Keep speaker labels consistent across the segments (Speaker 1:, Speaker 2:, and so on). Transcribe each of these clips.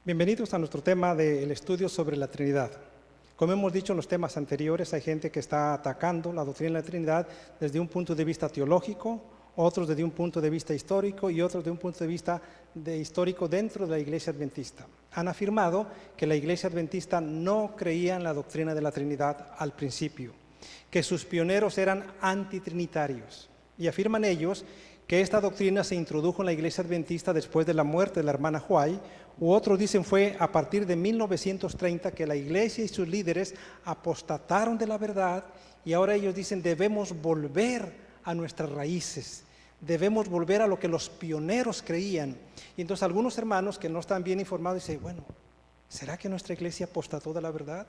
Speaker 1: Bienvenidos a nuestro tema del estudio sobre la Trinidad. Como hemos dicho en los temas anteriores, hay gente que está atacando la doctrina de la Trinidad desde un punto de vista teológico, otros desde un punto de vista histórico y otros desde un punto de vista histórico dentro de la Iglesia Adventista. Han afirmado que la Iglesia Adventista no creía en la doctrina de la Trinidad al principio, que sus pioneros eran antitrinitarios, y afirman ellos que esta doctrina se introdujo en la Iglesia Adventista después de la muerte de la hermana White, u otros dicen fue a partir de 1930 que la Iglesia y sus líderes apostataron de la verdad, y ahora ellos dicen debemos volver a nuestras raíces, debemos volver a lo que los pioneros creían. Y entonces algunos hermanos que no están bien informados dicen, bueno, ¿será que nuestra Iglesia apostató de la verdad?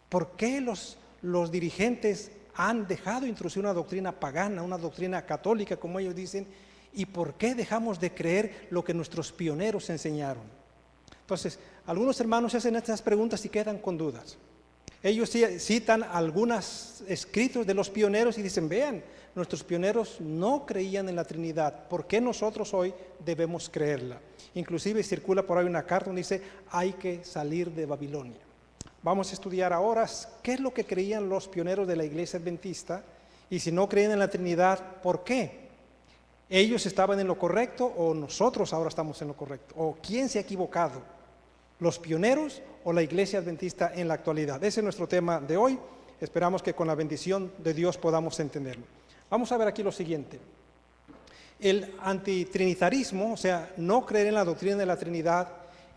Speaker 1: ¿Por qué los dirigentes han dejado introducir una doctrina pagana, una doctrina católica, como ellos dicen? ¿Y por qué dejamos de creer lo que nuestros pioneros enseñaron? Entonces, algunos hermanos hacen estas preguntas y quedan con dudas. Ellos citan algunos escritos de los pioneros y dicen, vean, nuestros pioneros no creían en la Trinidad, ¿por qué nosotros hoy debemos creerla? Inclusive circula por ahí una carta donde dice, hay que salir de Babilonia. Vamos a estudiar ahora qué es lo que creían los pioneros de la Iglesia Adventista, y si no creían en la Trinidad, ¿por qué? ¿Ellos estaban en lo correcto o nosotros ahora estamos en lo correcto? ¿O quién se ha equivocado? ¿Los pioneros o la Iglesia Adventista en la actualidad? Ese es nuestro tema de hoy. Esperamos que con la bendición de Dios podamos entenderlo. Vamos a ver aquí lo siguiente. El antitrinitarismo, o sea, no creer en la doctrina de la Trinidad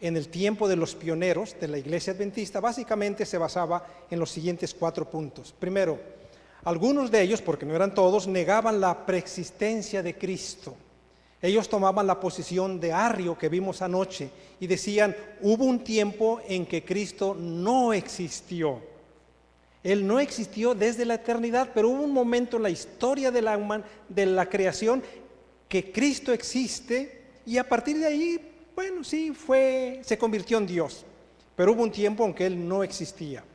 Speaker 1: en el tiempo de los pioneros de la Iglesia Adventista, básicamente se basaba en los siguientes 4 puntos. Primero, algunos de ellos, porque no eran todos, negaban la preexistencia de Cristo. Ellos tomaban la posición de Arrio que vimos anoche y decían, hubo un tiempo en que Cristo no existió. Él no existió desde la eternidad, pero hubo un momento en la historia de la creación que Cristo existe, y a partir de ahí, bueno, sí, se convirtió en Dios, pero hubo un tiempo en que Él no existía.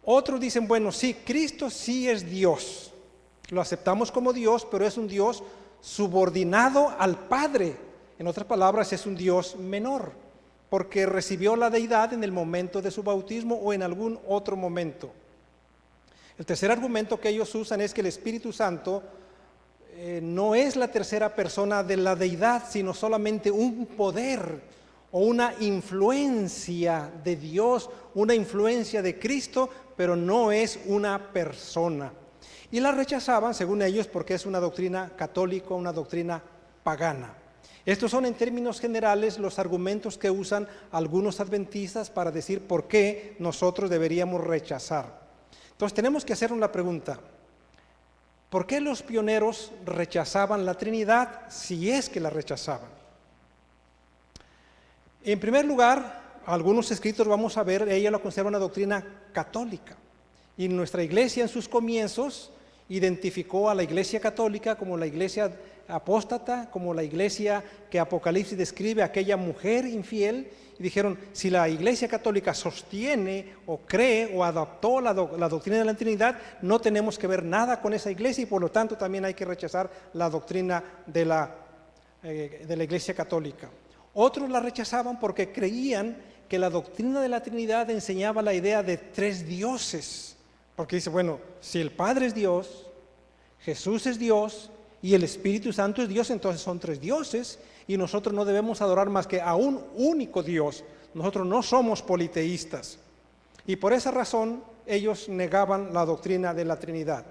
Speaker 1: Otros dicen, bueno, sí, Cristo sí es Dios, lo aceptamos como Dios, pero es un Dios subordinado al Padre. En otras palabras, es un Dios menor, porque recibió la deidad en el momento de su bautismo o en algún otro momento. El tercer argumento que ellos usan es que el Espíritu Santo no es la tercera persona de la deidad, sino solamente un poder o una influencia de Dios, una influencia de Cristo, pero no es una persona. Y la rechazaban, según ellos, porque es una doctrina católica, una doctrina pagana. Estos son en términos generales los argumentos que usan algunos adventistas para decir por qué nosotros deberíamos rechazar. Entonces tenemos que hacernos la pregunta, ¿por qué los pioneros rechazaban la Trinidad si es que la rechazaban? En primer lugar, algunos escritos vamos a ver, ella lo considera una doctrina católica. Y nuestra iglesia en sus comienzos identificó a la iglesia católica como la iglesia apóstata, como la iglesia que Apocalipsis describe, aquella mujer infiel, y dijeron, si la iglesia católica sostiene o cree o adoptó la doctrina de la Trinidad, no tenemos que ver nada con esa iglesia y por lo tanto también hay que rechazar la doctrina de la iglesia católica. Otros la rechazaban porque creían que la doctrina de la Trinidad enseñaba la idea de 3 dioses, porque dice, bueno, si el Padre es Dios, Jesús es Dios y el Espíritu Santo es Dios, entonces son 3 dioses y nosotros no debemos adorar más que a un único Dios. Nosotros no somos politeístas. Y por esa razón ellos negaban la doctrina de la Trinidad.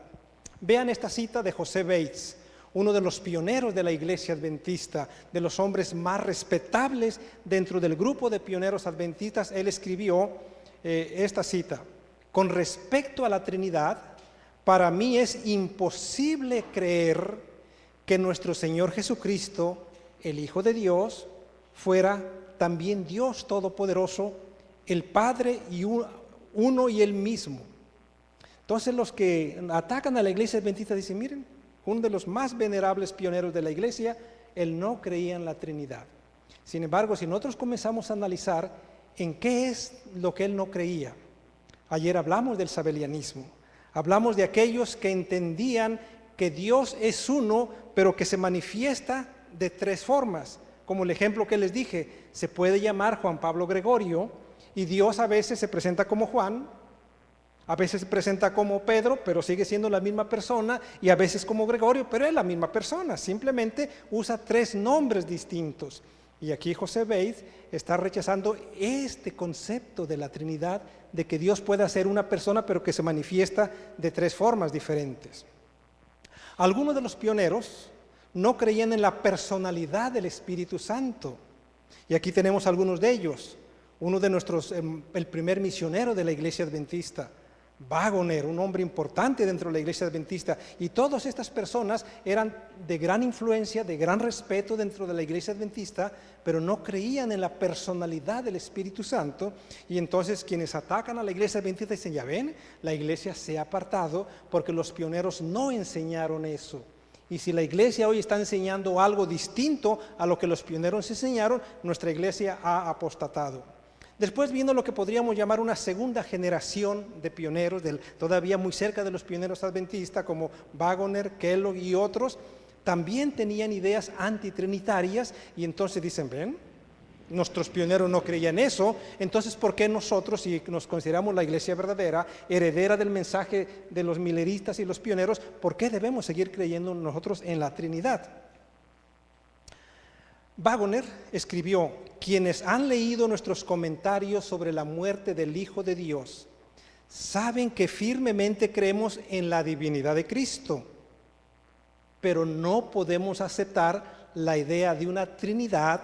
Speaker 1: Vean esta cita de José Bates, uno de los pioneros de la Iglesia Adventista, de los hombres más respetables dentro del grupo de pioneros adventistas. Él escribió esta cita: con respecto a la Trinidad, para mí es imposible creer que nuestro Señor Jesucristo, el Hijo de Dios, fuera también Dios Todopoderoso, el Padre y uno y el mismo. Entonces los que atacan a la Iglesia Adventista dicen, miren, uno de los más venerables pioneros de la Iglesia, él no creía en la Trinidad. Sin embargo, si nosotros comenzamos a analizar en qué es lo que él no creía, ayer hablamos del sabelianismo, hablamos de aquellos que entendían que Dios es uno, pero que se manifiesta de 3 formas, como el ejemplo que les dije, se puede llamar Juan Pablo Gregorio, y Dios a veces se presenta como Juan, a veces se presenta como Pedro, pero sigue siendo la misma persona, y a veces como Gregorio, pero es la misma persona, simplemente usa 3 nombres distintos. Y aquí José Bates está rechazando este concepto de la Trinidad, de que Dios pueda ser una persona, pero que se manifiesta de 3 formas diferentes. Algunos de los pioneros no creían en la personalidad del Espíritu Santo, y aquí tenemos algunos de ellos. Uno de nuestros, el primer misionero de la Iglesia Adventista, Waggoner, un hombre importante dentro de la Iglesia Adventista, y todas estas personas eran de gran influencia, de gran respeto dentro de la Iglesia Adventista, pero no creían en la personalidad del Espíritu Santo. Y entonces quienes atacan a la Iglesia Adventista dicen, ya ven, la Iglesia se ha apartado porque los pioneros no enseñaron eso. Y si la Iglesia hoy está enseñando algo distinto a lo que los pioneros enseñaron, nuestra Iglesia ha apostatado. Después, viendo lo que podríamos llamar una segunda generación de pioneros, todavía muy cerca de los pioneros adventistas, como Waggoner, Kellogg y otros, también tenían ideas antitrinitarias, y entonces dicen, ven, nuestros pioneros no creían eso, entonces ¿por qué nosotros, si nos consideramos la Iglesia verdadera, heredera del mensaje de los mileristas y los pioneros, por qué debemos seguir creyendo nosotros en la Trinidad? Waggoner escribió, quienes han leído nuestros comentarios sobre la muerte del Hijo de Dios, saben que firmemente creemos en la divinidad de Cristo, pero no podemos aceptar la idea de una Trinidad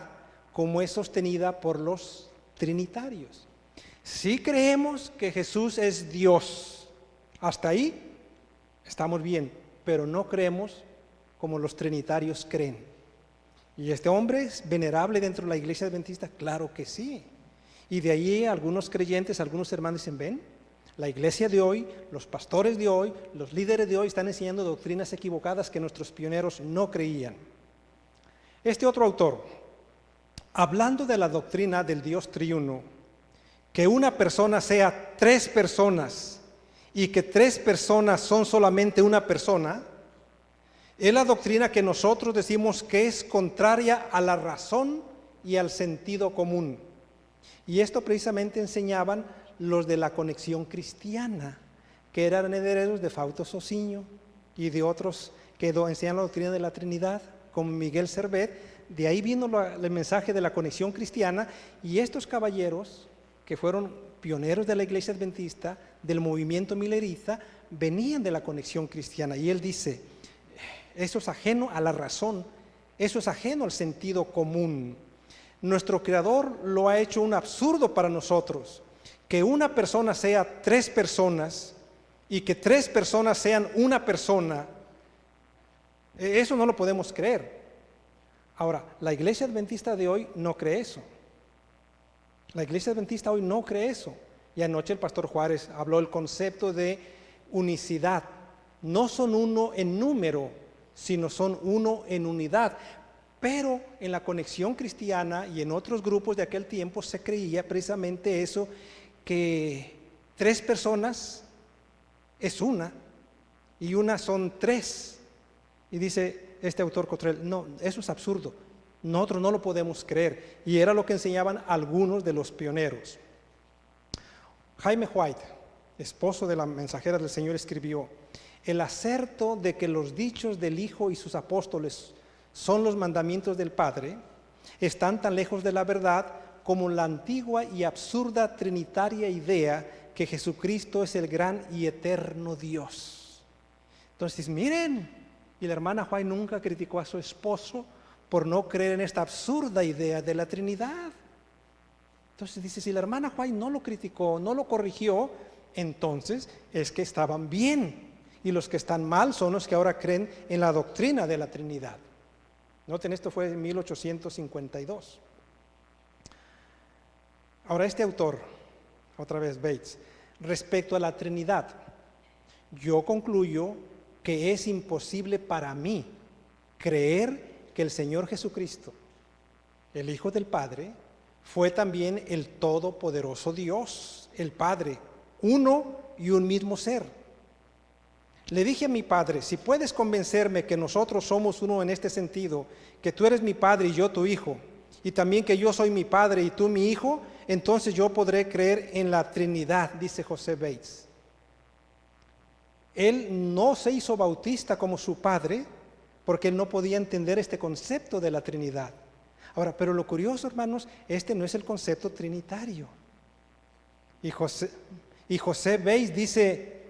Speaker 1: como es sostenida por los trinitarios. Sí creemos que Jesús es Dios, hasta ahí estamos bien, pero no creemos como los trinitarios creen. ¿Y este hombre es venerable dentro de la Iglesia Adventista? Claro que sí. Y de ahí algunos creyentes, algunos hermanos dicen, ven, la iglesia de hoy, los pastores de hoy, los líderes de hoy están enseñando doctrinas equivocadas que nuestros pioneros no creían. Este otro autor, hablando de la doctrina del Dios triuno, que una persona sea 3 personas y que 3 personas son solamente una persona, es la doctrina que nosotros decimos que es contraria a la razón y al sentido común. Y esto precisamente enseñaban los de la Conexión Cristiana, que eran herederos de Fausto Socinho y de otros que enseñan la doctrina de la Trinidad, como Miguel Servet. De ahí vino el mensaje de la Conexión Cristiana, y estos caballeros, que fueron pioneros de la Iglesia Adventista, del movimiento milerista, venían de la Conexión Cristiana. Y él dice, eso es ajeno a la razón, eso es ajeno al sentido común. Nuestro Creador lo ha hecho un absurdo para nosotros, que una persona sea 3 personas y que 3 personas sean una persona. Eso no lo podemos creer. Ahora, la Iglesia Adventista de hoy no cree eso. La Iglesia Adventista hoy no cree eso. Y anoche el pastor Juárez habló del concepto de unicidad. No son uno en número, sino son uno en unidad. Pero en la Conexión Cristiana y en otros grupos de aquel tiempo se creía precisamente eso, que 3 personas es una y una son 3. Y dice este autor Cottrell, no, eso es absurdo, nosotros no lo podemos creer. Y era lo que enseñaban algunos de los pioneros. Jaime White, esposo de la mensajera del Señor, escribió, el acerto de que los dichos del Hijo y sus apóstoles son los mandamientos del Padre están tan lejos de la verdad como la antigua y absurda trinitaria idea que Jesucristo es el gran y eterno Dios. Entonces, miren, y la hermana White nunca criticó a su esposo por no creer en esta absurda idea de la Trinidad. Entonces dice, si la hermana White no lo criticó, no lo corrigió, entonces es que estaban bien. Y los que están mal son los que ahora creen en la doctrina de la Trinidad. Noten, esto fue en 1852. Ahora este autor, otra vez Bates, respecto a la Trinidad, yo concluyo que es imposible para mí creer que el Señor Jesucristo, el Hijo del Padre, fue también el todopoderoso Dios, el Padre, uno y un mismo ser. Le dije a mi padre, si puedes convencerme que nosotros somos uno en este sentido, que tú eres mi padre y yo tu hijo, y también que yo soy mi padre y tú mi hijo, entonces yo podré creer en la Trinidad, dice José Bates. Él no se hizo bautista como su padre porque él no podía entender este concepto de la Trinidad. Ahora, pero lo curioso, hermanos, este no es el concepto trinitario. Y José Bates dice,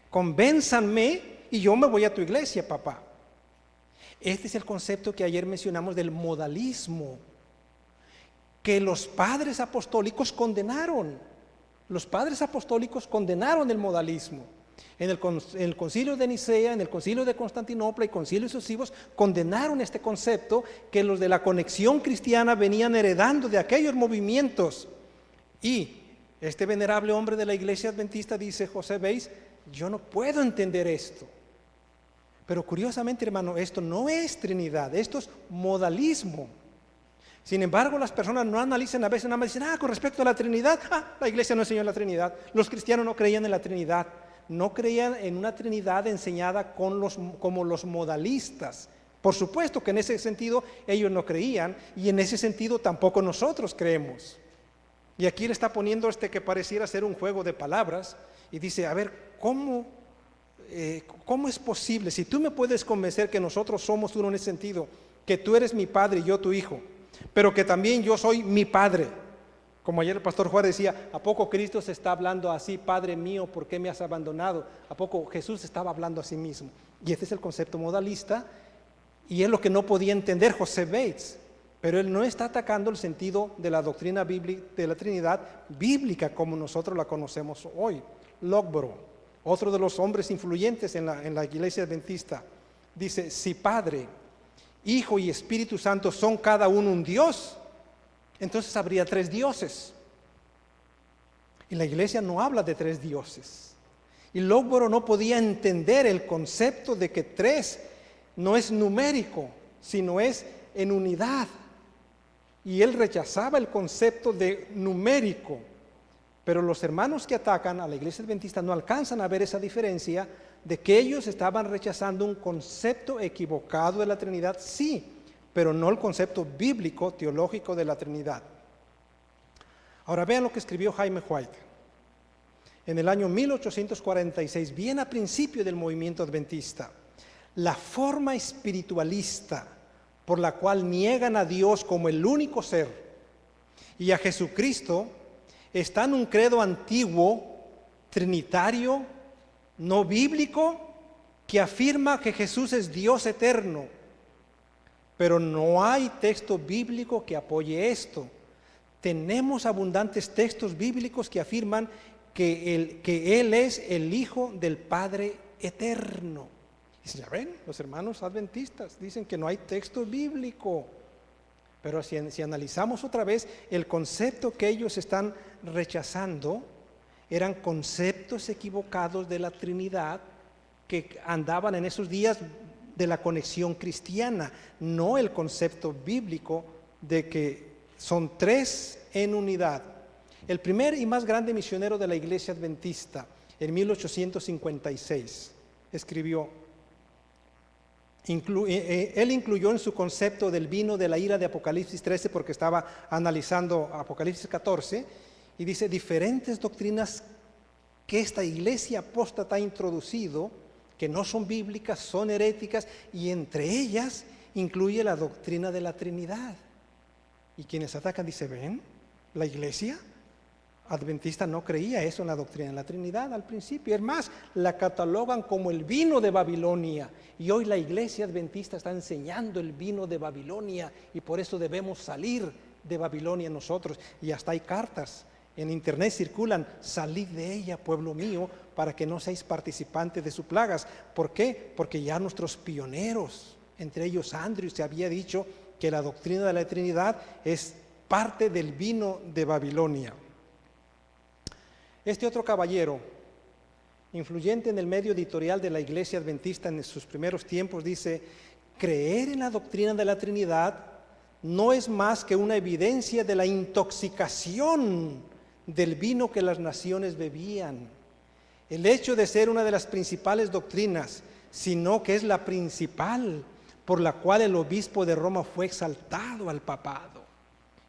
Speaker 1: convénzanme y yo me voy a tu iglesia, papá. Este es el concepto que ayer mencionamos del modalismo, que los padres apostólicos condenaron. Los padres apostólicos condenaron el modalismo. En el concilio de Nicea, en el concilio de Constantinopla y concilios sucesivos condenaron este concepto que los de la conexión cristiana venían heredando de aquellos movimientos. Y este venerable hombre de la iglesia adventista, dice José Bates, yo no puedo entender esto. Pero curiosamente, hermano, esto no es Trinidad, esto es modalismo. Sin embargo, las personas no analizan a veces, nada más dicen, con respecto a la Trinidad, la iglesia no enseñó la Trinidad. Los cristianos no creían en la Trinidad, no creían en una Trinidad enseñada como los modalistas. Por supuesto que en ese sentido ellos no creían, y en ese sentido tampoco nosotros creemos. Y aquí le está poniendo que pareciera ser un juego de palabras, y dice, a ver, ¿cómo es posible? Si tú me puedes convencer que nosotros somos uno en ese sentido, que tú eres mi padre y yo tu hijo, pero que también yo soy mi padre. Como ayer el pastor Juárez decía, ¿a poco Cristo se está hablando así, Padre mío, ¿por qué me has abandonado? ¿A poco Jesús estaba hablando a sí mismo? Y este es el concepto modalista, y es lo que no podía entender José Bates. Pero él no está atacando el sentido de la doctrina bíblica, de la Trinidad bíblica como nosotros la conocemos hoy. Lockborough, otro de los hombres influyentes en la iglesia adventista, dice, si Padre, Hijo y Espíritu Santo son cada uno un Dios, entonces habría 3 dioses. Y la iglesia no habla de 3 dioses. Y Lockborough no podía entender el concepto de que 3 no es numérico, sino es en unidad. Y él rechazaba el concepto de numérico. Pero los hermanos que atacan a la iglesia adventista no alcanzan a ver esa diferencia de que ellos estaban rechazando un concepto equivocado de la Trinidad, sí, pero no el concepto bíblico, teológico de la Trinidad. Ahora vean lo que escribió Jaime White. En el año 1846, bien a principio del movimiento adventista, la forma espiritualista por la cual niegan a Dios como el único ser y a Jesucristo está en un credo antiguo, trinitario, no bíblico, que afirma que Jesús es Dios eterno. Pero no hay texto bíblico que apoye esto. Tenemos abundantes textos bíblicos que afirman que Él es el Hijo del Padre eterno. Y ya ven, los hermanos adventistas dicen que no hay texto bíblico. Pero si analizamos otra vez, el concepto que ellos están rechazando eran conceptos equivocados de la Trinidad que andaban en esos días de la conexión cristiana, no el concepto bíblico de que son 3 en unidad. El primer y más grande misionero de la iglesia adventista, en 1856, escribió, él incluyó en su concepto del vino de la ira de Apocalipsis 13, porque estaba analizando Apocalipsis 14, y dice, diferentes doctrinas que esta iglesia apóstata ha introducido, que no son bíblicas, son heréticas, y entre ellas incluye la doctrina de la Trinidad. Y quienes atacan dicen, ven, la iglesia adventista no creía eso en la doctrina de la Trinidad al principio. Es más, la catalogan como el vino de Babilonia. Y hoy la iglesia adventista está enseñando el vino de Babilonia, y por eso debemos salir de Babilonia nosotros. Y hasta hay cartas en internet circulan, salid de ella, pueblo mío, para que no seáis participantes de sus plagas. ¿Por qué? Porque ya nuestros pioneros, entre ellos Andrew, se había dicho que la doctrina de la Trinidad es parte del vino de Babilonia. Este otro caballero, influyente en el medio editorial de la iglesia adventista en sus primeros tiempos, dice, creer en la doctrina de la Trinidad no es más que una evidencia de la intoxicación del vino que las naciones bebían. El hecho de ser una de las principales doctrinas, sino que es la principal por la cual el obispo de Roma fue exaltado al papado.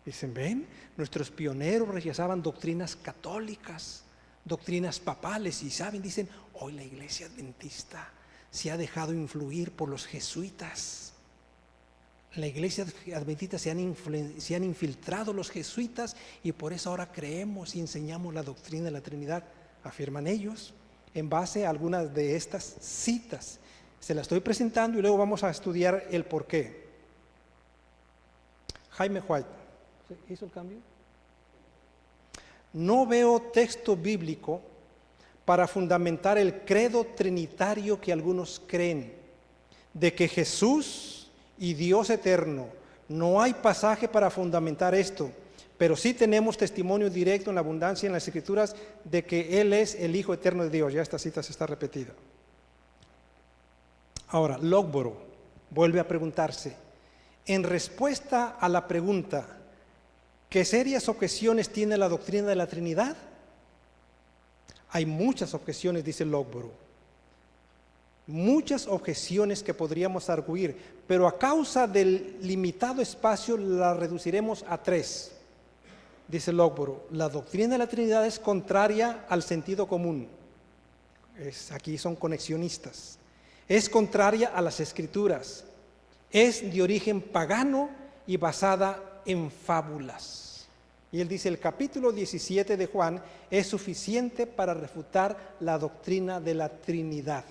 Speaker 1: Dicen, ven, nuestros pioneros rechazaban doctrinas católicas, doctrinas papales, y saben, dicen, hoy la iglesia adventista se ha dejado influir por los jesuitas. En la iglesia adventista se han infiltrado los jesuitas y por eso ahora creemos y enseñamos la doctrina de la Trinidad, afirman ellos, en base a algunas de estas citas. Se las estoy presentando y luego vamos a estudiar el porqué. Jaime White, ¿hizo el cambio? No veo texto bíblico para fundamentar el credo trinitario que algunos creen, de que Jesús y Dios eterno. No hay pasaje para fundamentar esto, pero sí tenemos testimonio directo en la abundancia en las Escrituras de que Él es el Hijo eterno de Dios. Ya esta cita se está repetida. Ahora, Logborough vuelve a preguntarse, en respuesta a la pregunta, ¿qué serias objeciones tiene la doctrina de la Trinidad? Hay muchas objeciones, dice Logborough. Muchas objeciones que podríamos arguir, pero a causa del limitado espacio la reduciremos a 3. Dice Logborough, la doctrina de la Trinidad es contraria al sentido común. Aquí son conexionistas. Es contraria a las Escrituras. Es de origen pagano y basada en fábulas. Y él dice, el capítulo 17 de Juan es suficiente para refutar la doctrina de la Trinidad.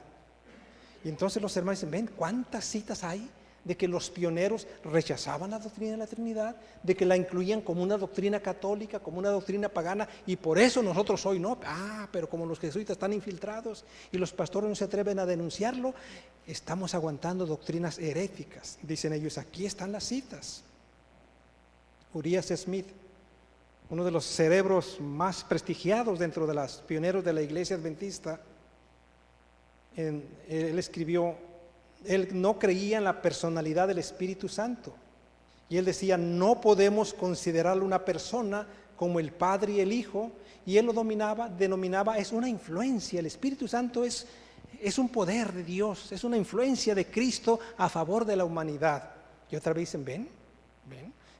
Speaker 1: Y entonces los hermanos dicen, ven, ¿cuántas citas hay de que los pioneros rechazaban la doctrina de la Trinidad? De que la incluían como una doctrina católica, como una doctrina pagana, y por eso nosotros hoy no. Pero como los jesuitas están infiltrados y los pastores no se atreven a denunciarlo, estamos aguantando doctrinas heréticas. Dicen ellos, aquí están las citas. Urias Smith, uno de los cerebros más prestigiados dentro de los pioneros de la iglesia adventista, él escribió, él no creía en la personalidad del Espíritu Santo. Y él decía, no podemos considerarlo una persona como el Padre y el Hijo. Y él lo denominaba, es una influencia. El Espíritu Santo es un poder de Dios, es una influencia de Cristo a favor de la humanidad. Y otra vez dicen, ven.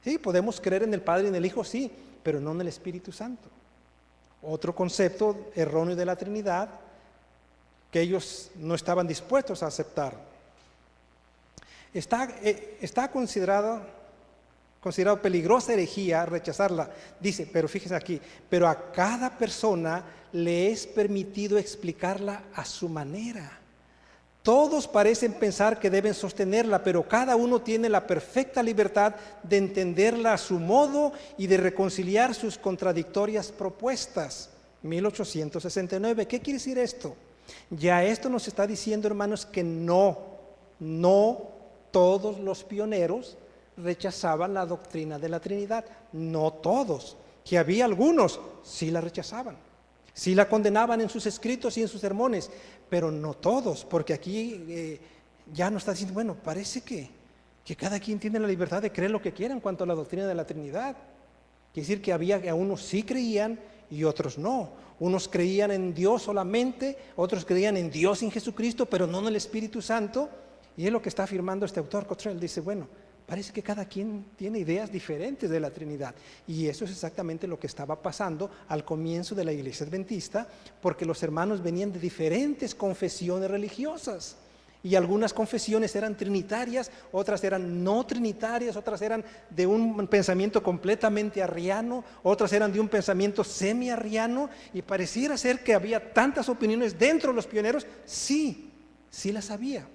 Speaker 1: Sí, podemos creer en el Padre y en el Hijo, sí, pero no en el Espíritu Santo. Otro concepto erróneo de la Trinidad que ellos no estaban dispuestos a aceptar. Está considerado peligrosa herejía rechazarla. Dice, pero fíjese aquí, pero a cada persona le es permitido explicarla a su manera. Todos parecen pensar que deben sostenerla, pero cada uno tiene la perfecta libertad de entenderla a su modo y de reconciliar sus contradictorias propuestas. 1869. ¿Qué quiere decir esto? Ya esto nos está diciendo, hermanos, que no todos los pioneros rechazaban la doctrina de la Trinidad. No todos. Que había algunos, sí la rechazaban. Sí la condenaban en sus escritos y en sus sermones, pero no todos, porque aquí ya nos está diciendo, bueno, parece que cada quien tiene la libertad de creer lo que quiera en cuanto a la doctrina de la Trinidad. Quiere decir que había que unos sí creían y otros no. Unos creían en Dios solamente, otros creían en Dios y en Jesucristo, pero no en el Espíritu Santo. Y es lo que está afirmando este autor Cottrell. Dice, bueno, parece que cada quien tiene ideas diferentes de la Trinidad. Y eso es exactamente lo que estaba pasando al comienzo de la iglesia adventista, porque los hermanos venían de diferentes confesiones religiosas. Y algunas confesiones eran trinitarias, otras eran no trinitarias, otras eran de un pensamiento completamente arriano, otras eran de un pensamiento semi-arriano, y pareciera ser que había tantas opiniones dentro de los pioneros. Sí las había.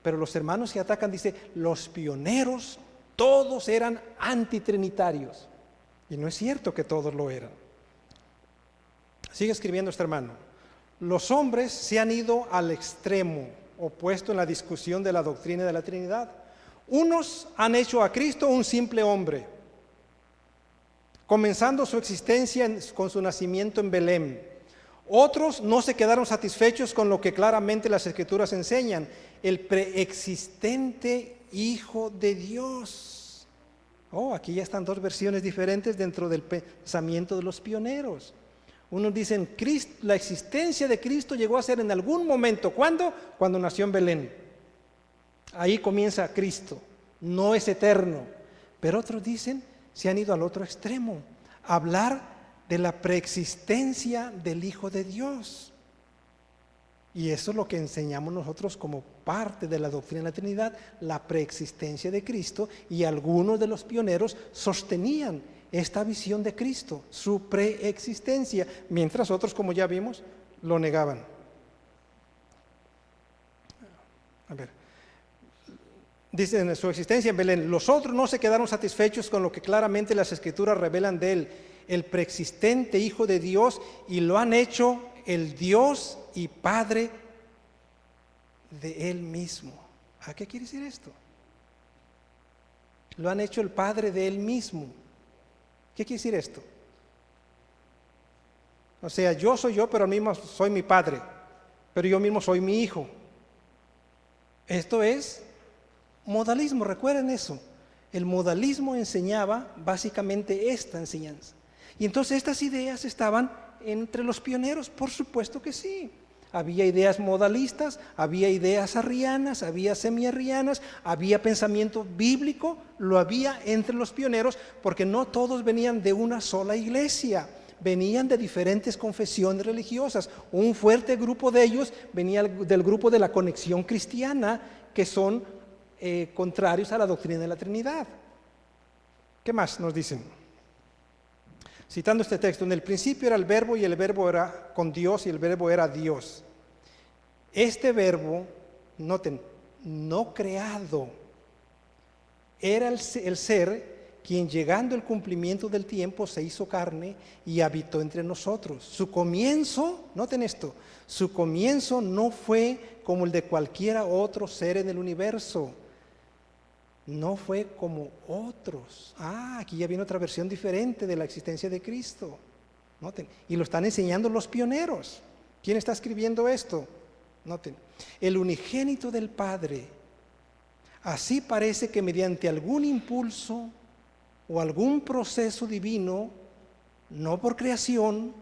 Speaker 1: Pero los hermanos que atacan dicen, los pioneros todos eran antitrinitarios. Y no es cierto que todos lo eran. Sigue escribiendo este hermano. Los hombres se han ido al extremo opuesto en la discusión de la doctrina de la Trinidad. Unos han hecho a Cristo un simple hombre, comenzando su existencia con su nacimiento en Belén. Otros no se quedaron satisfechos con lo que claramente las Escrituras enseñan, el preexistente Hijo de Dios. Aquí ya están dos versiones diferentes dentro del pensamiento de los pioneros. Unos dicen, la existencia de Cristo llegó a ser en algún momento. ¿Cuándo? Cuando nació en Belén. Ahí comienza Cristo, no es eterno. Pero otros dicen se han ido al otro extremo, a hablar de la preexistencia del Hijo de Dios. Y eso es lo que enseñamos nosotros como parte de la doctrina de la Trinidad, la preexistencia de Cristo, y algunos de los pioneros sostenían esta visión de Cristo, su preexistencia, mientras otros, como ya vimos, lo negaban. A ver, dice en su existencia en Belén, los otros no se quedaron satisfechos con lo que claramente las Escrituras revelan de él, el preexistente Hijo de Dios, y lo han hecho el Dios y Padre de Él mismo. ¿A qué quiere decir esto? Lo han hecho el Padre de Él mismo. ¿Qué quiere decir esto? O sea, yo soy yo, pero mismo soy mi Padre, pero yo mismo soy mi Hijo. Esto es modalismo, recuerden eso. El modalismo enseñaba básicamente esta enseñanza. Y entonces estas ideas estaban entre los pioneros, por supuesto que sí. Había ideas modalistas, había ideas arrianas, había semiarrianas, había pensamiento bíblico, lo había entre los pioneros, porque no todos venían de una sola iglesia, venían de diferentes confesiones religiosas. Un fuerte grupo de ellos venía del grupo de la Conexión Cristiana, que son contrarios a la doctrina de la Trinidad. ¿Qué más nos dicen? Citando este texto, en el principio era el verbo y el verbo era con Dios y el verbo era Dios. Este verbo, noten, no creado, era el ser quien llegando al cumplimiento del tiempo se hizo carne y habitó entre nosotros. Su comienzo, noten esto, su comienzo no fue como el de cualquiera otro ser en el universo. No fue como otros. Aquí ya viene otra versión diferente de la existencia de Cristo. Noten, y lo están enseñando los pioneros. ¿Quién está escribiendo esto? Noten, el unigénito del Padre. Así parece que mediante algún impulso o algún proceso divino, no por creación,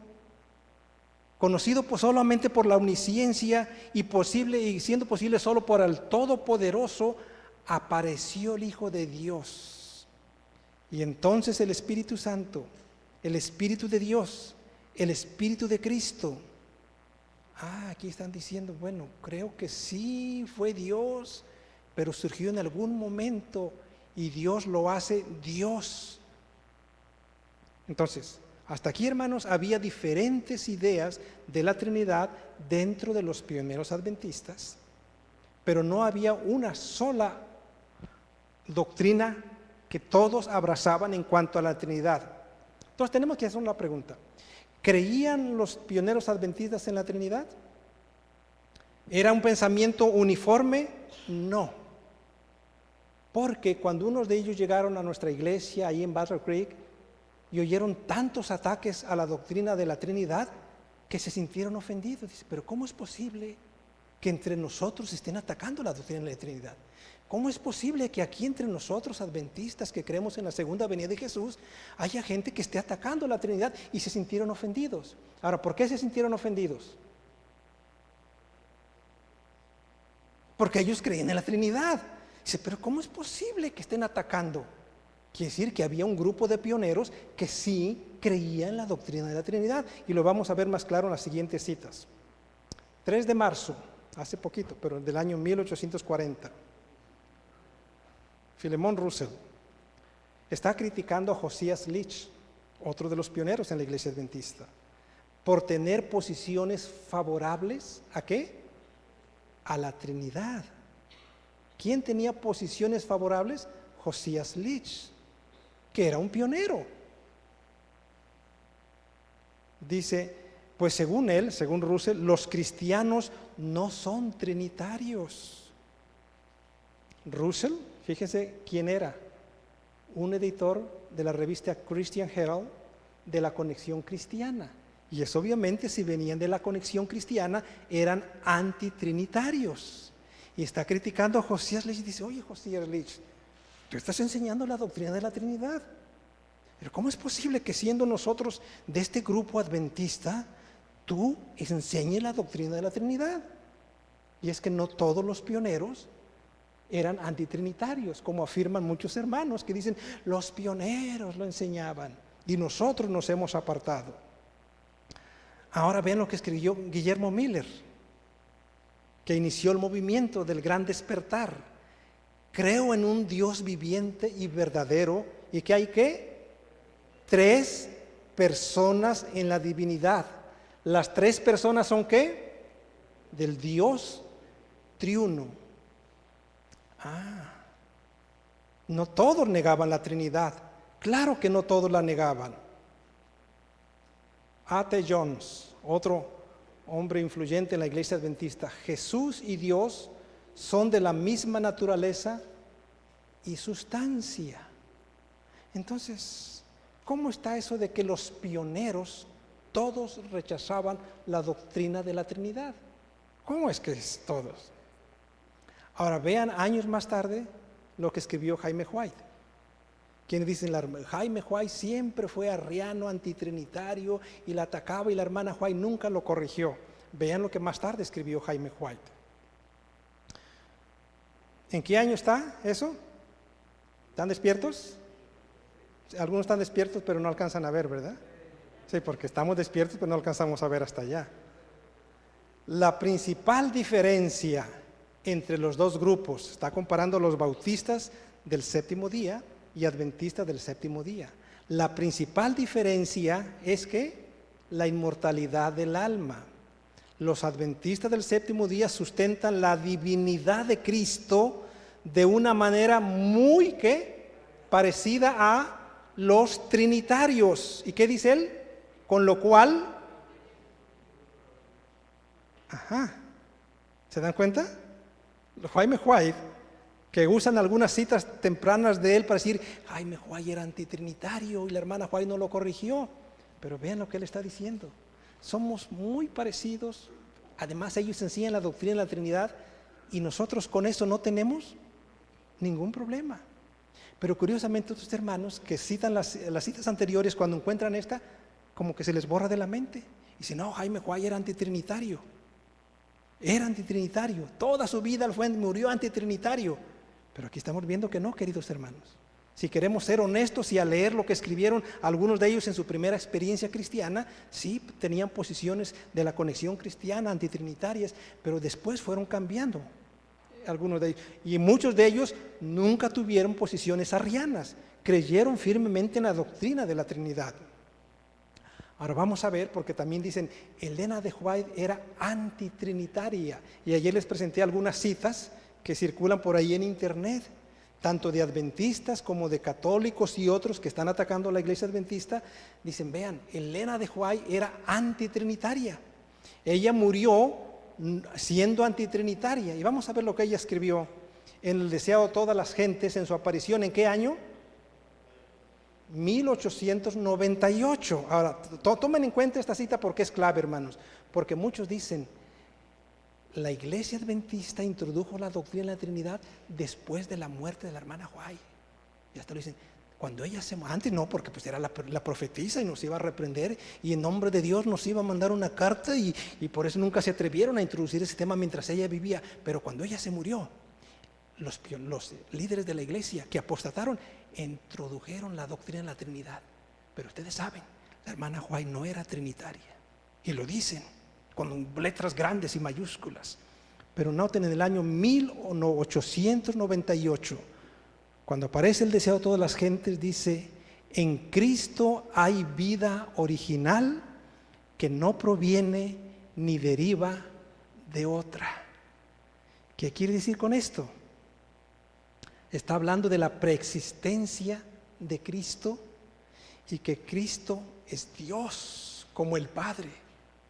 Speaker 1: conocido solamente por la omnisciencia y siendo posible solo por el Todopoderoso, apareció el Hijo de Dios. Y entonces el Espíritu Santo, el Espíritu de Dios, el Espíritu de Cristo. Aquí están diciendo, bueno, creo que sí fue Dios, pero surgió en algún momento y Dios lo hace Dios. Entonces, hasta aquí, hermanos, había diferentes ideas de la Trinidad dentro de los pioneros adventistas, pero no había una sola doctrina que todos abrazaban en cuanto a la Trinidad. Entonces tenemos que hacer una pregunta. ¿Creían los pioneros adventistas en la Trinidad? ¿Era un pensamiento uniforme? No. Porque cuando unos de ellos llegaron a nuestra iglesia ahí en Battle Creek y oyeron tantos ataques a la doctrina de la Trinidad que se sintieron ofendidos. Dice, pero ¿cómo es posible que entre nosotros estén atacando la doctrina de la Trinidad? ¿Cómo es posible que aquí entre nosotros, adventistas que creemos en la segunda venida de Jesús, haya gente que esté atacando la Trinidad? Y se sintieron ofendidos. Ahora, ¿por qué se sintieron ofendidos? Porque ellos creían en la Trinidad. Dice, pero ¿cómo es posible que estén atacando? Quiere decir que había un grupo de pioneros que sí creía en la doctrina de la Trinidad. Y lo vamos a ver más claro en las siguientes citas. 3 de marzo, hace poquito, pero del año 1840. Philemon Russell está criticando a Josias Leach, otro de los pioneros en la iglesia adventista, por tener posiciones favorables ¿a qué? A la Trinidad. ¿Quién tenía posiciones favorables? Josias Leach, que era un pionero. Dice, pues según él, según Russell, los cristianos no son trinitarios. Russell, fíjense quién era, un editor de la revista Christian Herald de la Conexión Cristiana. Y es obviamente, si venían de la Conexión Cristiana, eran antitrinitarios. Y está criticando a Josías Leach y dice, oye Josías Leach, tú estás enseñando la doctrina de la Trinidad. Pero ¿cómo es posible que siendo nosotros de este grupo adventista, tú enseñes la doctrina de la Trinidad? Y es que no todos los pioneros eran antitrinitarios, como afirman muchos hermanos que dicen, los pioneros lo enseñaban y nosotros nos hemos apartado. Ahora vean lo que escribió Guillermo Miller, que inició el movimiento del gran despertar. Creo en un Dios viviente y verdadero, y que hay ¿qué? 3 personas en la divinidad. Las 3 personas son ¿qué? Del Dios triuno. No todos negaban la Trinidad. Claro que no todos la negaban. A.T. Jones, otro hombre influyente en la iglesia adventista, Jesús y Dios son de la misma naturaleza y sustancia. Entonces, ¿cómo está eso de que los pioneros todos rechazaban la doctrina de la Trinidad? ¿Cómo es que es todos? Ahora vean años más tarde lo que escribió Jaime White. Quienes dicen, Jaime White siempre fue arriano, antitrinitario y la atacaba y la hermana White nunca lo corrigió. Vean lo que más tarde escribió Jaime White. ¿En qué año está eso? ¿Están despiertos? Algunos están despiertos pero no alcanzan a ver, ¿verdad? Sí, porque estamos despiertos pero no alcanzamos a ver hasta allá. La principal diferencia entre los dos grupos, está comparando los bautistas del séptimo día y adventistas del séptimo día. La principal diferencia es que la inmortalidad del alma. Los adventistas del séptimo día sustentan la divinidad de Cristo de una manera muy parecida a los trinitarios. ¿Y qué dice él? Con lo cual, ¿se dan cuenta? Jaime White, que usan algunas citas tempranas de él para decir, Jaime White era antitrinitario y la hermana White no lo corrigió. Pero vean lo que él está diciendo. Somos muy parecidos. Además, ellos enseñan la doctrina de la Trinidad y nosotros con eso no tenemos ningún problema. Pero curiosamente, otros hermanos que citan las citas anteriores, cuando encuentran esta, como que se les borra de la mente. Y dicen, no, Jaime White era antitrinitario. Era antitrinitario. Toda su vida murió antitrinitario. Pero aquí estamos viendo que no, queridos hermanos. Si queremos ser honestos y a leer lo que escribieron algunos de ellos en su primera experiencia cristiana, sí tenían posiciones de la conexión cristiana antitrinitarias, pero después fueron cambiando algunos de ellos. Y muchos de ellos nunca tuvieron posiciones arrianas, creyeron firmemente en la doctrina de la Trinidad. Ahora vamos a ver, porque también dicen, Elena de White era antitrinitaria. Y ayer les presenté algunas citas que circulan por ahí en internet, tanto de adventistas como de católicos y otros que están atacando a la iglesia adventista. Dicen, vean, Elena de White era antitrinitaria. Ella murió siendo antitrinitaria. Y vamos a ver lo que ella escribió en El Deseado de Todas las Gentes, en su aparición, ¿en qué año? 1898. Ahora, tomen en cuenta esta cita porque es clave, hermanos, porque muchos dicen, la iglesia adventista introdujo la doctrina de la Trinidad después de la muerte de la hermana White. Y hasta lo dicen, cuando ella se murió, antes no, porque pues era la profetisa y nos iba a reprender y en nombre de Dios nos iba a mandar una carta y por eso nunca se atrevieron a introducir ese tema mientras ella vivía. Pero cuando ella se murió, los líderes de la iglesia que apostataron introdujeron la doctrina de la Trinidad. Pero ustedes saben, la hermana White no era trinitaria y lo dicen con letras grandes y mayúsculas. Pero noten, en el año 1898, cuando aparece El Deseado de Todas las Gentes, dice, en Cristo hay vida original que no proviene ni deriva de otra. ¿Qué quiere decir con esto? Está hablando de la preexistencia de Cristo y que Cristo es Dios como el Padre,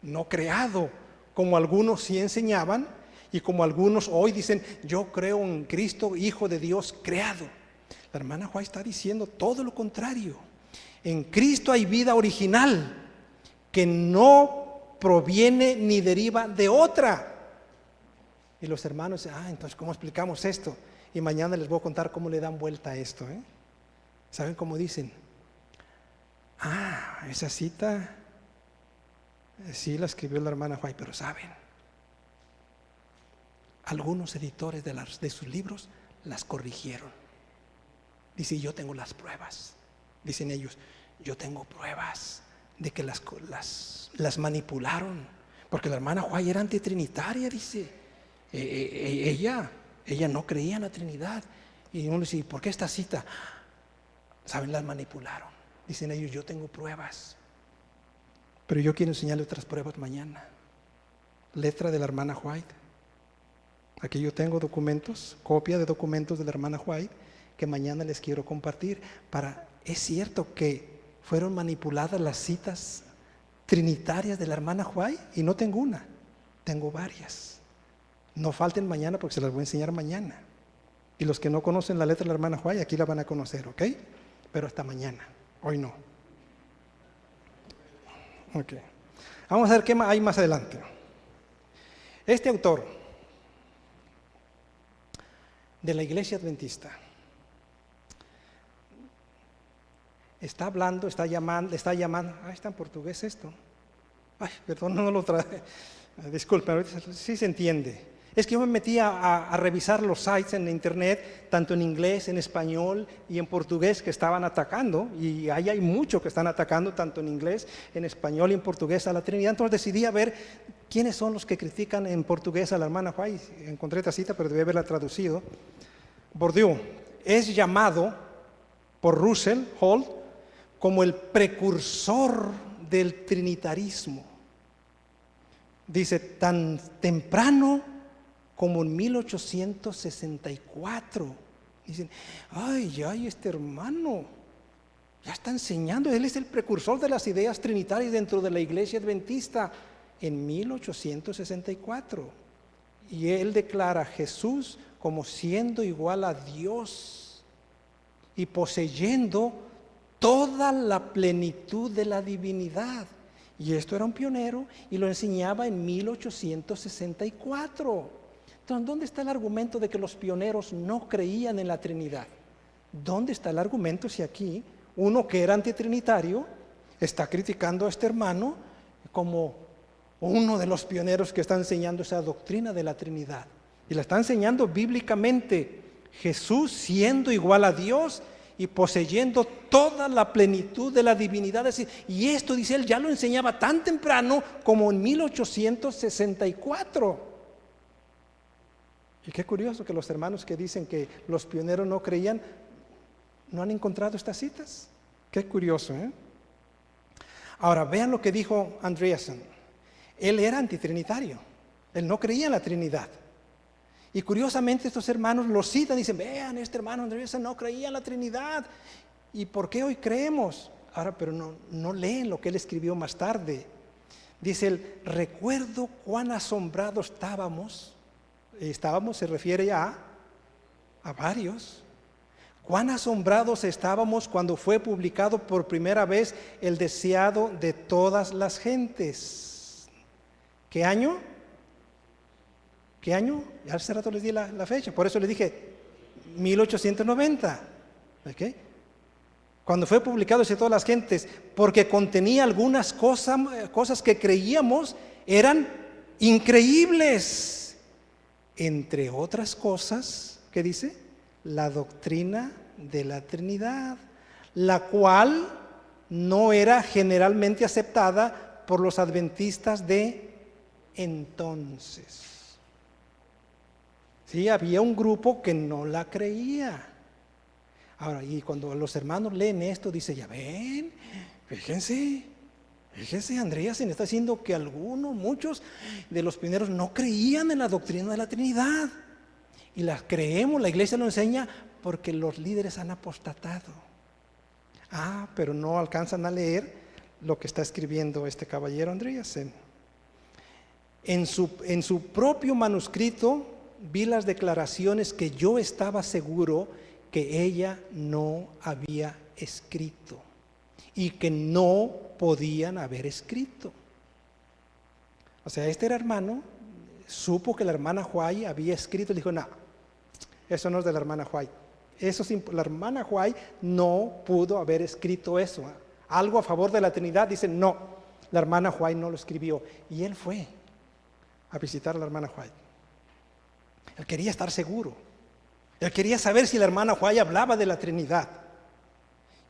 Speaker 1: no creado, como algunos sí enseñaban y como algunos hoy dicen, yo creo en Cristo, Hijo de Dios, creado. La hermana White está diciendo todo lo contrario. En Cristo hay vida original que no proviene ni deriva de otra. Y los hermanos dicen, entonces ¿cómo explicamos esto? Y mañana les voy a contar cómo le dan vuelta a esto. ¿Saben cómo dicen? Esa cita sí la escribió la hermana White, pero ¿saben? Algunos editores de sus libros las corrigieron. Dice, yo tengo las pruebas. Dicen ellos, yo tengo pruebas de que las manipularon. Porque la hermana White era antitrinitaria, dice. Ella no creía en la Trinidad. Y uno dice, ¿por qué esta cita? ¿Saben? Las manipularon. Dicen ellos, yo tengo pruebas. Pero yo quiero enseñarle otras pruebas mañana. Letra de la hermana White. Aquí yo tengo documentos, copia de documentos de la hermana White, que mañana les quiero compartir. Es cierto que fueron manipuladas las citas trinitarias de la hermana White, y no tengo una, tengo varias. No falten mañana porque se las voy a enseñar mañana. Y los que no conocen la letra de la hermana White, aquí la van a conocer, ¿ok? Pero hasta mañana, hoy no. Ok. Vamos a ver qué hay más adelante. Este autor de la Iglesia Adventista está hablando, está llamando, está en portugués esto. Ay, perdón, no lo traje. Disculpen, sí se entiende. Es que yo me metí a revisar los sites en internet, tanto en inglés, en español y en portugués, que estaban atacando, y ahí hay mucho que están atacando, tanto en inglés, en español y en portugués a la Trinidad. Entonces decidí a ver quiénes son los que critican en portugués a la hermana White. Encontré esta cita, pero debí haberla traducido. Bourdieu es llamado por Russell Holt como el precursor del trinitarismo. Dice, tan temprano como en 1864. Dicen, ay, este hermano ya está enseñando, él es el precursor de las ideas trinitarias dentro de la Iglesia Adventista en 1864. Y él declara a Jesús como siendo igual a Dios y poseyendo toda la plenitud de la divinidad. Y esto era un pionero y lo enseñaba en 1864. Entonces, ¿dónde está el argumento de que los pioneros no creían en la Trinidad? ¿Dónde está el argumento si aquí uno que era antitrinitario está criticando a este hermano como uno de los pioneros que está enseñando esa doctrina de la Trinidad? Y la está enseñando bíblicamente, Jesús siendo igual a Dios y poseyendo toda la plenitud de la divinidad. Y esto, dice él, ya lo enseñaba tan temprano como en 1864. Y qué curioso que los hermanos que dicen que los pioneros no creían, no han encontrado estas citas. Qué curioso, ¿eh? Ahora, vean lo que dijo Andreasen. Él era antitrinitario. Él no creía en la Trinidad. Y curiosamente estos hermanos lo citan y dicen, vean, este hermano Andreasen no creía en la Trinidad. ¿Y por qué hoy creemos? Ahora, pero no leen lo que él escribió más tarde. Dice él, recuerdo cuán asombrados estábamos, se refiere a varios. Cuán asombrados estábamos cuando fue publicado por primera vez el deseado de todas las gentes. ¿Qué año? ¿Qué año? Ya hace rato les di la fecha, por eso les dije 1890. ¿Okay? Cuando fue publicado el deseado de todas las gentes, porque contenía algunas cosas que creíamos eran increíbles. Entre otras cosas, ¿qué dice? La doctrina de la Trinidad, la cual no era generalmente aceptada por los adventistas de entonces. Sí, había un grupo que no la creía. Ahora, y cuando los hermanos leen esto, dice, ya ven, fíjense, Andreasen está diciendo que muchos de los pioneros no creían en la doctrina de la Trinidad. Y la creemos, la iglesia lo enseña porque los líderes han apostatado. Pero no alcanzan a leer lo que está escribiendo este caballero Andreasen. En su propio manuscrito vi las declaraciones que yo estaba seguro que ella no había escrito y que no podían haber escrito. O sea, este hermano supo que la hermana White había escrito y dijo, no, eso no es de la hermana White. La hermana White no pudo haber escrito eso. Algo a favor de la Trinidad, dice, no, la hermana White no lo escribió. Y él fue a visitar a la hermana White. Él quería estar seguro. Él quería saber si la hermana White hablaba de la Trinidad.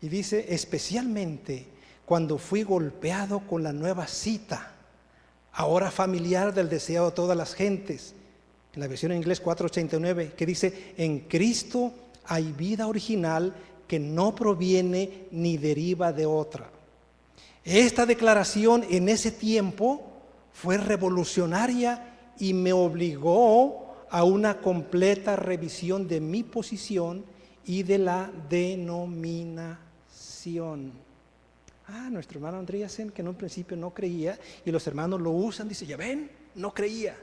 Speaker 1: Y dice, especialmente cuando fui golpeado con la nueva cita, ahora familiar del deseo de todas las gentes, en la versión en inglés 489, que dice, en Cristo hay vida original que no proviene ni deriva de otra. Esta declaración en ese tiempo fue revolucionaria y me obligó a una completa revisión de mi posición y de la denominación. Nuestro hermano Andreasen, que en un principio no creía, y los hermanos lo usan, dice, ya ven, no creía.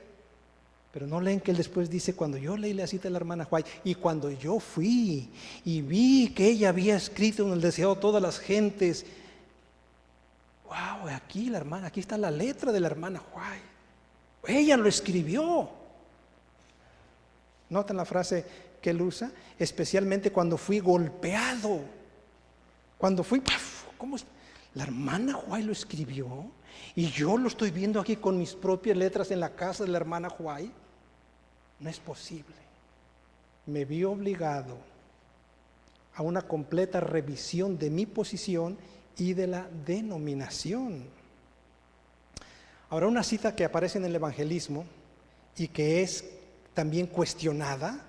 Speaker 1: Pero no leen que él después dice, cuando yo leí la cita de la hermana White, y cuando yo fui y vi que ella había escrito en el deseo de todas las gentes, wow, aquí está la letra de la hermana White. Ella lo escribió. Noten la frase que él usa, especialmente cuando fui golpeado. Cuando fui, ¿cómo es? La hermana White lo escribió y yo lo estoy viendo aquí con mis propias letras en la casa de la hermana White. No es posible. Me vi obligado a una completa revisión de mi posición y de la denominación. Ahora, una cita que aparece en el evangelismo y que es también cuestionada: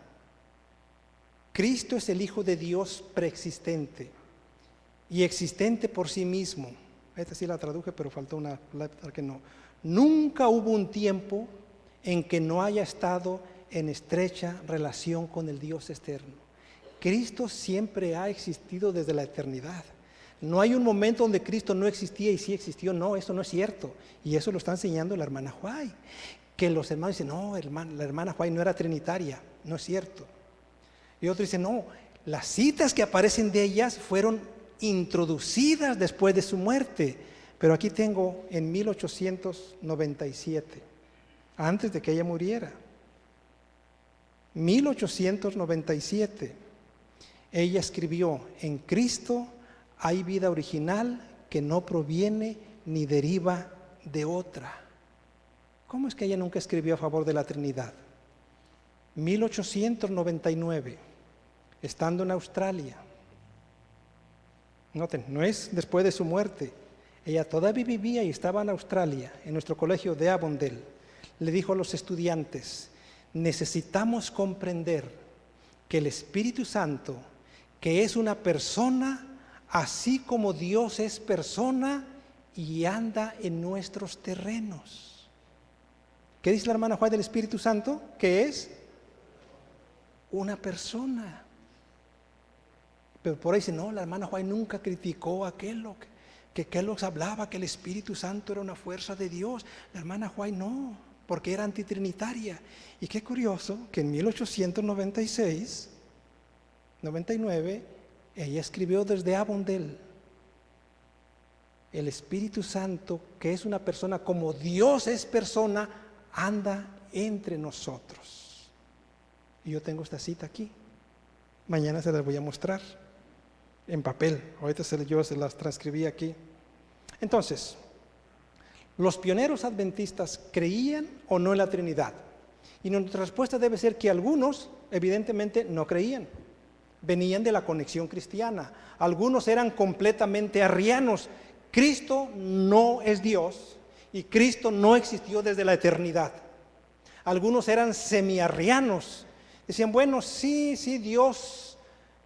Speaker 1: Cristo es el Hijo de Dios preexistente y existente por sí mismo. Esta sí la traduje, pero faltó una letra que no. Nunca hubo un tiempo en que no haya estado en estrecha relación con el Dios externo. Cristo siempre ha existido desde la eternidad. No hay un momento donde Cristo no existía y sí existió. No, eso no es cierto. Y eso lo está enseñando la hermana White. Que los hermanos dicen, no, la hermana White no era trinitaria. No es cierto. Y otros dicen, no, las citas que aparecen de ellas fueron introducidas después de su muerte. Pero aquí tengo en 1897, antes de que ella muriera. 1897, ella escribió, en Cristo hay vida original que no proviene ni deriva de otra. ¿Cómo es que ella nunca escribió a favor de la Trinidad? 1899, estando en Australia. Noten, no es después de su muerte. Ella todavía vivía y estaba en Australia, en nuestro colegio de Avondale. Le dijo a los estudiantes, necesitamos comprender que el Espíritu Santo, que es una persona, así como Dios es persona y anda en nuestros terrenos. ¿Qué dice la hermana Juan del Espíritu Santo? Que es una persona. Pero por ahí dice, no, la hermana Juan nunca criticó a aquello que Kellogg hablaba, que el Espíritu Santo era una fuerza de Dios. La hermana Juan no, porque era antitrinitaria. Y qué curioso que en 1899, ella escribió desde Avondale, el Espíritu Santo, que es una persona como Dios es persona, anda entre nosotros. Y yo tengo esta cita aquí. Mañana se las voy a mostrar en papel. Ahorita yo se las transcribí aquí. Entonces, ¿los pioneros adventistas creían o no en la Trinidad? Y nuestra respuesta debe ser que algunos, evidentemente, no creían. Venían de la conexión cristiana. Algunos eran completamente arrianos. Cristo no es Dios y Cristo no existió desde la eternidad. Algunos eran semiarrianos. Decían, bueno, sí, Dios,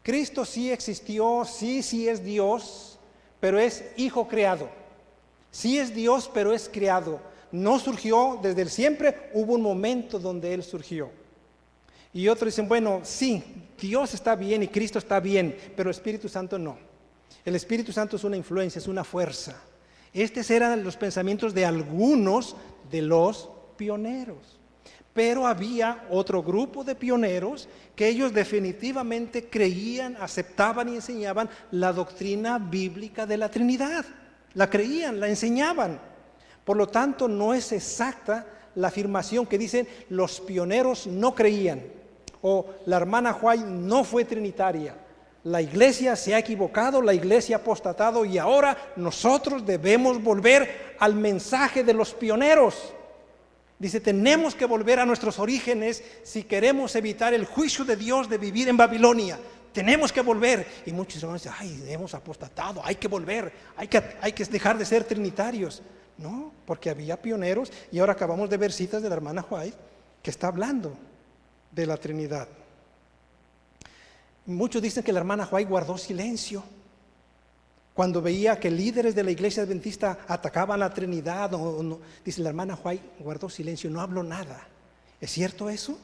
Speaker 1: Cristo sí existió, sí es Dios, pero es hijo creado. Sí es Dios, pero es creado. No surgió desde el siempre, hubo un momento donde Él surgió. Y otros dicen, bueno, sí, Dios está bien y Cristo está bien, pero el Espíritu Santo no. El Espíritu Santo es una influencia, es una fuerza. Estos eran los pensamientos de algunos de los pioneros. Pero había otro grupo de pioneros que ellos definitivamente creían, aceptaban y enseñaban la doctrina bíblica de la Trinidad. La creían, la enseñaban. Por lo tanto, no es exacta la afirmación que dicen los pioneros no creían o la hermana White no fue trinitaria. La iglesia se ha equivocado, la iglesia ha apostatado y ahora nosotros debemos volver al mensaje de los pioneros. Dice, tenemos que volver a nuestros orígenes si queremos evitar el juicio de Dios de vivir en Babilonia. Tenemos que volver. Y muchos hermanos dicen, ay, hemos apostatado, hay que volver, hay que dejar de ser trinitarios. No, porque había pioneros y ahora acabamos de ver citas de la hermana White que está hablando de la Trinidad. Muchos dicen que la hermana White guardó silencio cuando veía que líderes de la iglesia adventista atacaban la Trinidad. No. Dice, la hermana White guardó silencio, no habló nada. ¿Es cierto eso?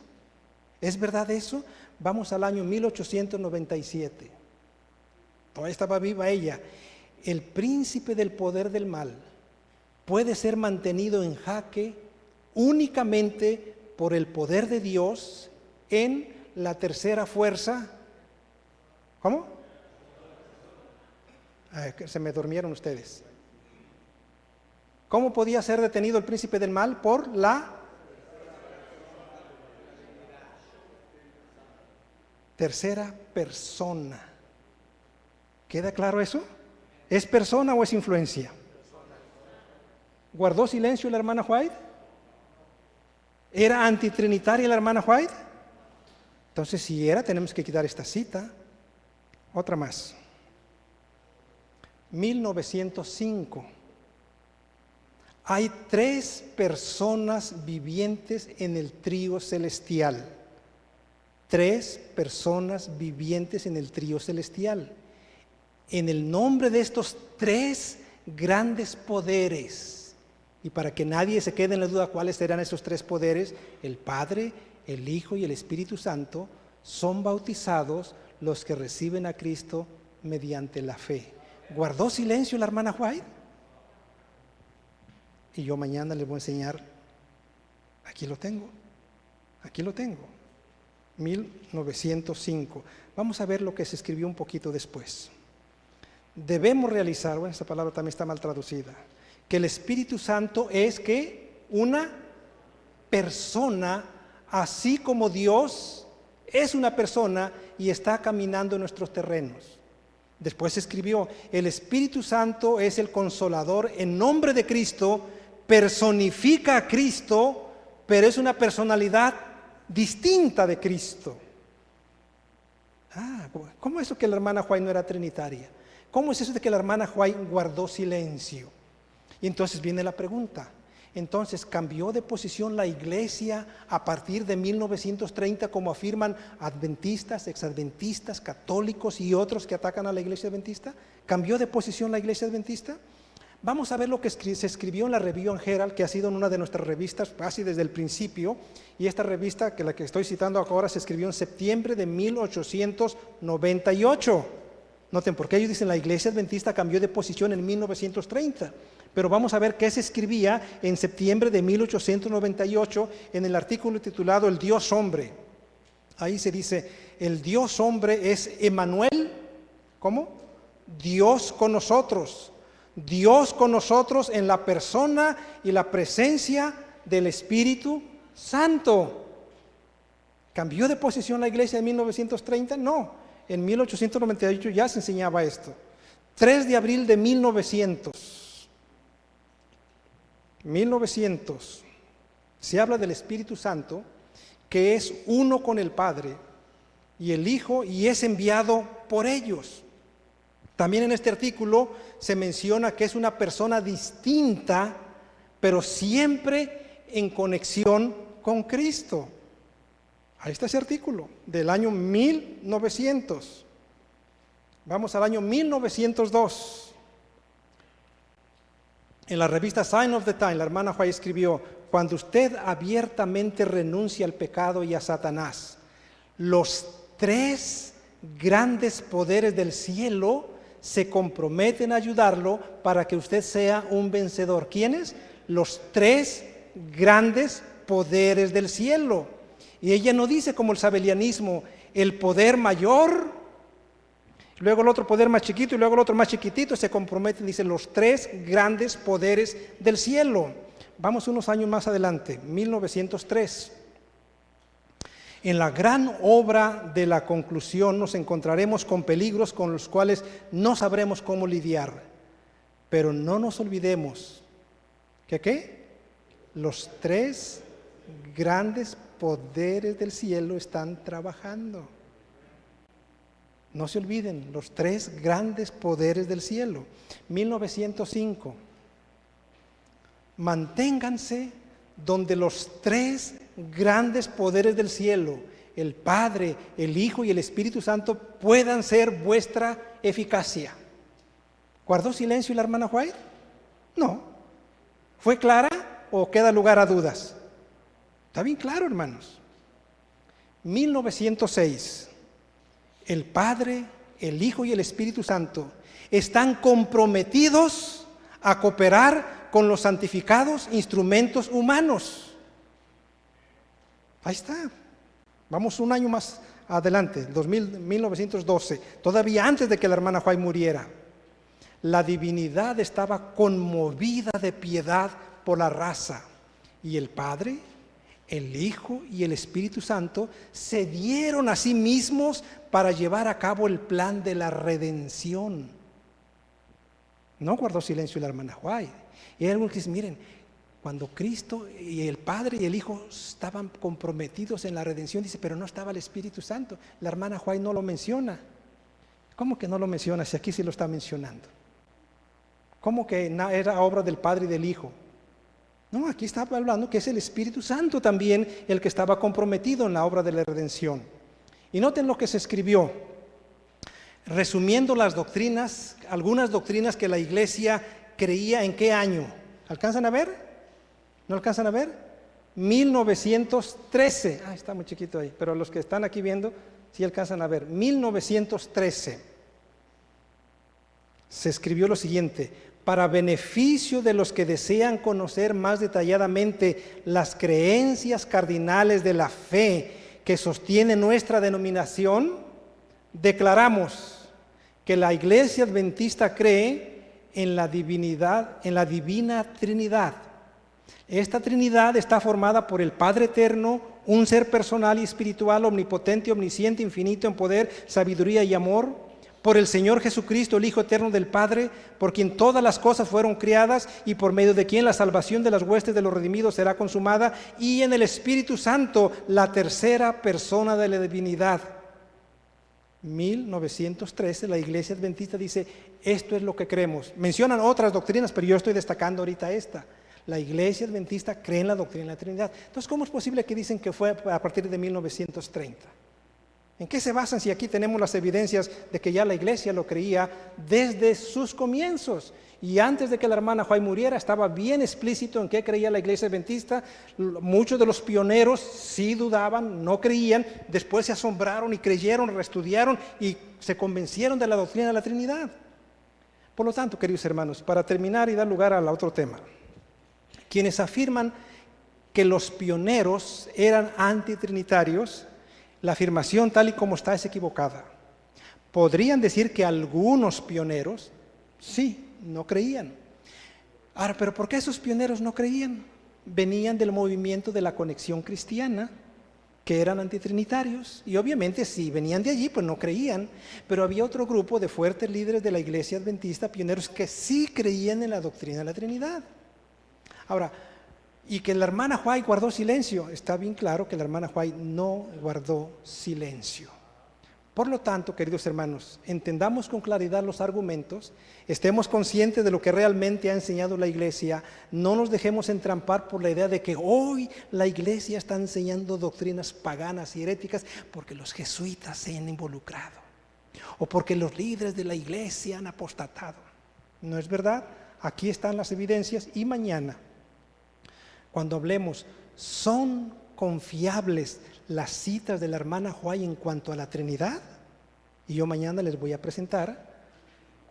Speaker 1: ¿Es verdad eso? Vamos al año 1897. Todavía estaba viva ella. El príncipe del poder del mal puede ser mantenido en jaque únicamente por el poder de Dios en la tercera fuerza. ¿Cómo? Se me durmieron ustedes. ¿Cómo podía ser detenido el príncipe del mal? Por la tercera persona. ¿Queda claro eso? ¿Es persona o es influencia? ¿Guardó silencio la hermana White? ¿Era antitrinitaria la hermana White? Entonces, si era, tenemos que quitar esta cita. Otra más. 1905. Hay 3 personas vivientes en el trío celestial. 3 personas vivientes en el trío celestial. En el nombre de estos 3 grandes poderes, y para que nadie se quede en la duda cuáles serán esos 3 poderes, el Padre, el Hijo y el Espíritu Santo, son bautizados los que reciben a Cristo mediante la fe. ¿Guardó silencio la hermana White? Y yo mañana les voy a enseñar, aquí lo tengo, 1905. Vamos a ver lo que se escribió un poquito después. Debemos realizar, bueno, esta palabra también está mal traducida, que el Espíritu Santo es que una persona, así como Dios es una persona y está caminando en nuestros terrenos. Después escribió, el Espíritu Santo es el Consolador en nombre de Cristo, personifica a Cristo, pero es una personalidad distinta de Cristo. ¿Cómo es eso que la hermana White no era trinitaria? ¿Cómo es eso de que la hermana White guardó silencio? Y entonces viene la pregunta. Entonces, ¿cambió de posición la iglesia a partir de 1930, como afirman adventistas, exadventistas, católicos y otros que atacan a la iglesia adventista? ¿Cambió de posición la iglesia adventista? Vamos a ver lo que se escribió en la Review and Herald, que ha sido en una de nuestras revistas casi desde el principio, y esta revista, que la que estoy citando ahora, se escribió en septiembre de 1898. Noten, porque ellos dicen la iglesia adventista cambió de posición en 1930. Pero vamos a ver qué se escribía en septiembre de 1898 en el artículo titulado El Dios Hombre. Ahí se dice, el Dios Hombre es Emmanuel, ¿cómo? Dios con nosotros. Dios con nosotros en la persona y la presencia del Espíritu Santo. ¿Cambió de posición la iglesia en 1930? No, en 1898 ya se enseñaba esto. 3 de abril de 1900, se habla del Espíritu Santo, que es uno con el Padre y el Hijo, y es enviado por ellos. También en este artículo se menciona que es una persona distinta, pero siempre en conexión con Cristo. Ahí está ese artículo del año 1900. Vamos al año 1902. En la revista Sign of the Time, la hermana White escribió, cuando usted abiertamente renuncia al pecado y a Satanás, los 3 grandes poderes del cielo se comprometen a ayudarlo para que usted sea un vencedor. ¿Quiénes? Los 3 grandes poderes del cielo. Y ella no dice como el sabelianismo, el poder mayor, luego el otro poder más chiquito y luego el otro más chiquitito. Se comprometen, dicen, los 3 grandes poderes del cielo. Vamos unos años más adelante, 1903. En la gran obra de la conclusión nos encontraremos con peligros con los cuales no sabremos cómo lidiar. Pero no nos olvidemos que ¿qué? Los tres grandes poderes del cielo están trabajando. No se olviden, los tres grandes poderes del cielo. 1905. Manténganse donde los tres grandes poderes del cielo, el Padre, el Hijo y el Espíritu Santo, puedan ser vuestra eficacia. ¿Guardó silencio la hermana White? No. ¿Fue clara o queda lugar a dudas? Está bien claro, hermanos. 1906. El Padre, el Hijo y el Espíritu Santo están comprometidos a cooperar con los santificados instrumentos humanos. Ahí está. Vamos un año más adelante, 1912, todavía antes de que la hermana White muriera. La divinidad estaba conmovida de piedad por la raza, y el Padre, el Hijo y el Espíritu Santo se dieron a sí mismos para llevar a cabo el plan de la redención. No guardó silencio la hermana White. Y hay algunos que dicen, miren, cuando Cristo y el Padre y el Hijo estaban comprometidos en la redención, dice, pero no estaba el Espíritu Santo. La hermana White no lo menciona. ¿Cómo que no lo menciona si aquí sí lo está mencionando? ¿Cómo que era obra del Padre y del Hijo? No, aquí está hablando que es el Espíritu Santo también el que estaba comprometido en la obra de la redención. Y noten lo que se escribió, resumiendo las doctrinas, algunas doctrinas que la iglesia creía. ¿En qué año? ¿Alcanzan a ver? ¿No alcanzan a ver? 1913. Está muy chiquito ahí, pero los que están aquí viendo sí alcanzan a ver. 1913. Se escribió lo siguiente: para beneficio de los que desean conocer más detalladamente las creencias cardinales de la fe que sostiene nuestra denominación, declaramos que la Iglesia Adventista cree en la divinidad, en la divina Trinidad. Esta Trinidad está formada por el Padre Eterno, un ser personal y espiritual, omnipotente, omnisciente, infinito en poder, sabiduría y amor, por el Señor Jesucristo, el Hijo eterno del Padre, por quien todas las cosas fueron creadas y por medio de quien la salvación de las huestes de los redimidos será consumada, y en el Espíritu Santo, la tercera persona de la divinidad. 1913, la Iglesia Adventista dice, esto es lo que creemos. Mencionan otras doctrinas, pero yo estoy destacando ahorita esta. La Iglesia Adventista cree en la doctrina de la Trinidad. Entonces, ¿cómo es posible que dicen que fue a partir de 1930? ¿En qué se basan si aquí tenemos las evidencias de que ya la iglesia lo creía desde sus comienzos? Y antes de que la hermana White muriera estaba bien explícito en qué creía la iglesia adventista. Muchos de los pioneros sí dudaban, no creían, después se asombraron y creyeron, reestudiaron y se convencieron de la doctrina de la Trinidad. Por lo tanto, queridos hermanos, para terminar y dar lugar al otro tema, quienes afirman que los pioneros eran antitrinitarios, la afirmación tal y como está es equivocada. Podrían decir que algunos pioneros, sí, no creían. Ahora, ¿pero por qué esos pioneros no creían? Venían del movimiento de la conexión cristiana, que eran antitrinitarios, y obviamente si venían de allí, pues no creían. Pero había otro grupo de fuertes líderes de la iglesia adventista, pioneros, que sí creían en la doctrina de la Trinidad. Ahora, y que la hermana White guardó silencio. Está bien claro que la hermana White no guardó silencio. Por lo tanto, queridos hermanos, entendamos con claridad los argumentos, estemos conscientes de lo que realmente ha enseñado la iglesia, no nos dejemos entrampar por la idea de que hoy la iglesia está enseñando doctrinas paganas y heréticas porque los jesuitas se han involucrado o porque los líderes de la iglesia han apostatado. No es verdad. Aquí están las evidencias y mañana, cuando hablemos, ¿son confiables las citas de la hermana White en cuanto a la Trinidad? Y yo mañana les voy a presentar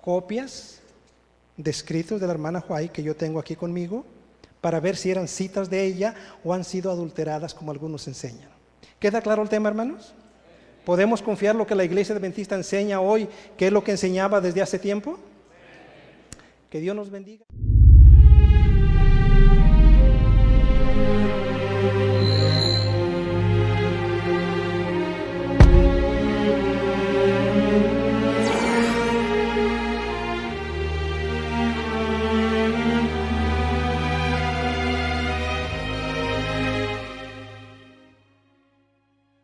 Speaker 1: copias de escritos de la hermana White que yo tengo aquí conmigo para ver si eran citas de ella o han sido adulteradas como algunos enseñan. ¿Queda claro el tema, hermanos? ¿Podemos confiar lo que la iglesia adventista enseña hoy, que es lo que enseñaba desde hace tiempo? Que Dios nos bendiga.